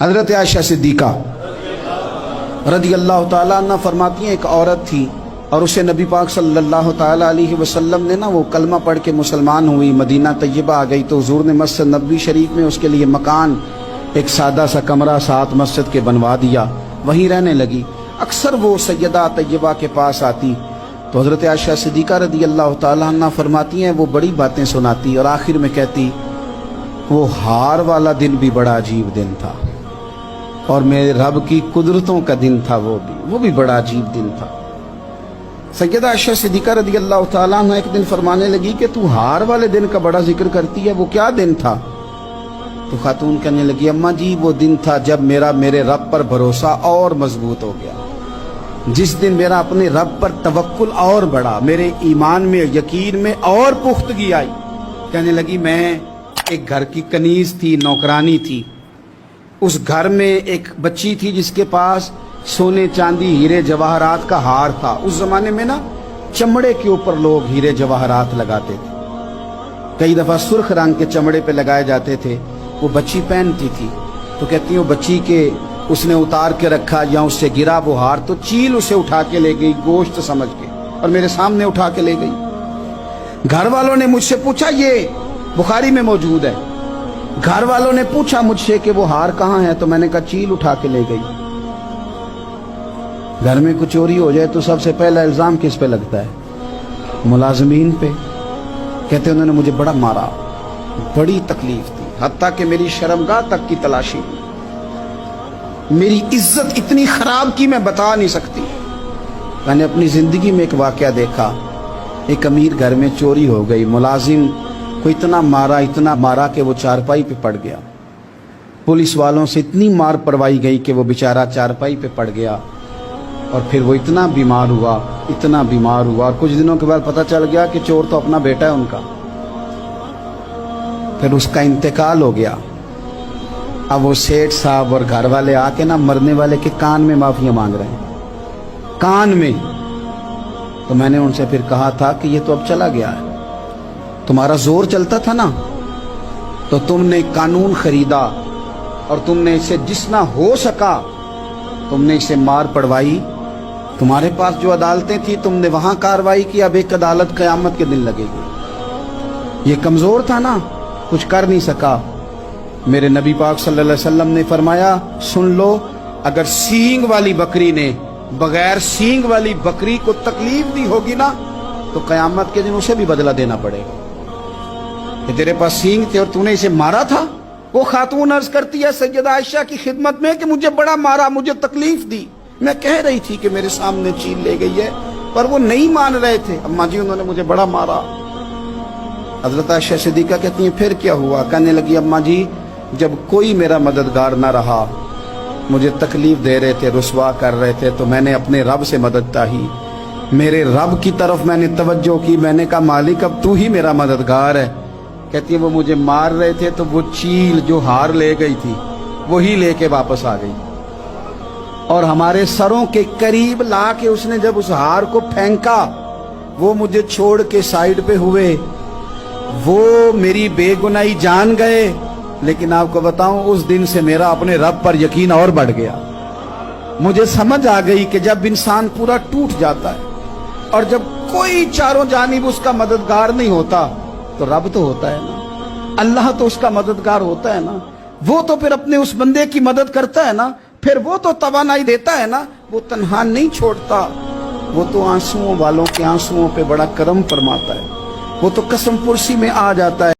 حضرت عائشہ صدیقہ رضی اللہ تعالیٰ عنہ فرماتی ہیں ایک عورت تھی اور اسے نبی پاک صلی اللہ تعالیٰ علیہ وسلم نے وہ کلمہ پڑھ کے مسلمان ہوئی، مدینہ طیبہ آ گئی تو حضور نے مسجد نبوی شریف میں اس کے لیے مکان ایک سادہ سا کمرہ ساتھ مسجد کے بنوا دیا، وہیں رہنے لگی۔ اکثر وہ سیدہ طیبہ کے پاس آتی تو حضرت عائشہ صدیقہ رضی اللہ تعالیٰ عنہ فرماتی ہیں وہ بڑی باتیں سناتی اور آخر میں کہتی وہ ہار والا دن بھی بڑا عجیب دن تھا اور میرے رب کی قدرتوں کا دن تھا، وہ بھی بڑا عجیب دن تھا۔ سیدہ عائشہ صدیقہ رضی اللہ تعالیٰ عنہ ایک دن فرمانے لگی کہ تو ہار والے دن کا بڑا ذکر کرتی ہے، وہ کیا دن تھا؟ تو خاتون کہنے لگی اماں جی وہ دن تھا جب میرے رب پر بھروسہ اور مضبوط ہو گیا، جس دن میرا اپنے رب پر توکل اور بڑھا، میرے ایمان میں یقین میں اور پختگی آئی۔ کہنے لگی میں ایک گھر کی کنیز تھی، نوکرانی تھی، اس گھر میں ایک بچی تھی جس کے پاس سونے چاندی ہیرے جواہرات کا ہار تھا۔ اس زمانے میں چمڑے کے اوپر لوگ ہیرے جواہرات لگاتے تھے، کئی دفعہ سرخ رنگ کے چمڑے پہ لگائے جاتے تھے، وہ بچی پہنتی تھی تو کہتی ہوں بچی کے اس نے اتار کے رکھا یا اس سے گرا وہ ہار تو چیل اسے اٹھا کے لے گئی گوشت سمجھ کے اور میرے سامنے اٹھا کے لے گئی۔ گھر والوں نے مجھ سے پوچھا، یہ بخاری میں موجود ہے، گھر والوں نے پوچھا مجھ سے کہ وہ ہار کہاں ہے تو میں نے کہا چیل اٹھا کے لے گئی۔ گھر میں کچھ چوری ہو جائے تو سب سے پہلا الزام کس پہ لگتا ہے؟ ملازمین پہ۔ کہتے انہوں نے مجھے بڑا مارا، بڑی تکلیف تھی، حتیٰ کہ میری شرمگاہ تک کی تلاشی، میری عزت اتنی خراب کی میں بتا نہیں سکتی۔ میں نے اپنی زندگی میں ایک واقعہ دیکھا، ایک امیر گھر میں چوری ہو گئی، ملازم کو اتنا مارا کہ وہ چارپائی پہ پڑ گیا، پولیس والوں سے اتنی مار پڑوائی گئی کہ وہ بیچارہ چارپائی پہ پڑ گیا اور پھر وہ اتنا بیمار ہوا اور کچھ دنوں کے بعد پتہ چل گیا کہ چور تو اپنا بیٹا ہے ان کا، پھر اس کا انتقال ہو گیا۔ اب وہ سیٹھ صاحب اور گھر والے آ کے مرنے والے کے کان میں معافیاں مانگ رہے ہیں، کان میں۔ تو میں نے ان سے پھر کہا تھا کہ یہ تو اب چلا گیا ہے، تمہارا زور چلتا تھا نا تو تم نے قانون خریدا اور تم نے اسے جتنا ہو سکا تم نے اسے مار پڑوائی، تمہارے پاس جو عدالتیں تھی تم نے وہاں کاروائی کی، اب ایک عدالت قیامت کے دن لگے گی۔ یہ کمزور تھا نا، کچھ کر نہیں سکا۔ میرے نبی پاک صلی اللہ علیہ وسلم نے فرمایا سن لو، اگر سینگ والی بکری نے بغیر سینگ والی بکری کو تکلیف دی ہوگی نا تو قیامت کے دن اسے بھی بدلہ دینا پڑے گا کہ تیرے پاس سینگ تھے اور تو نے اسے مارا تھا۔ وہ خاتون عرض کرتی ہے سیدہ عائشہ کی خدمت میں کہ مجھے بڑا مارا، مجھے تکلیف دی، میں کہہ رہی تھی کہ میرے سامنے چیل لے گئی ہے پر وہ نہیں مان رہے تھے، اماں جی انہوں نے مجھے بڑا مارا۔ حضرت عائشہ صدیقہ کہتی ہیں پھر کیا ہوا؟ کہنے لگی اماں جی جب کوئی میرا مددگار نہ رہا، مجھے تکلیف دے رہے تھے، رسوا کر رہے تھے، تو میں نے اپنے رب سے مدد چاہی، میرے رب کی طرف میں نے توجہ کی، میں نے کہا مالک اب تو ہی میرا مددگار ہے۔ کہتی ہے وہ مجھے مار رہے تھے تو وہ چیل جو ہار لے گئی تھی وہی لے کے واپس آ گئی اور ہمارے سروں کے قریب لا کے اس نے جب اس ہار کو پھینکا وہ مجھے چھوڑ کے سائیڈ پہ ہوئے، وہ میری بے گناہی جان گئے، لیکن آپ کو بتاؤں اس دن سے میرا اپنے رب پر یقین اور بڑھ گیا۔ مجھے سمجھ آ گئی کہ جب انسان پورا ٹوٹ جاتا ہے اور جب کوئی چاروں جانب اس کا مددگار نہیں ہوتا تو رب تو ہوتا ہے نا، اللہ تو اس کا مددگار ہوتا ہے نا، وہ تو پھر اپنے اس بندے کی مدد کرتا ہے نا، پھر وہ تو توانائی دیتا ہے نا، وہ تنہا نہیں چھوڑتا، وہ تو آنسوؤں والوں کے آنسوؤں پہ بڑا کرم فرماتا ہے، وہ تو قسم پرسی میں آ جاتا ہے۔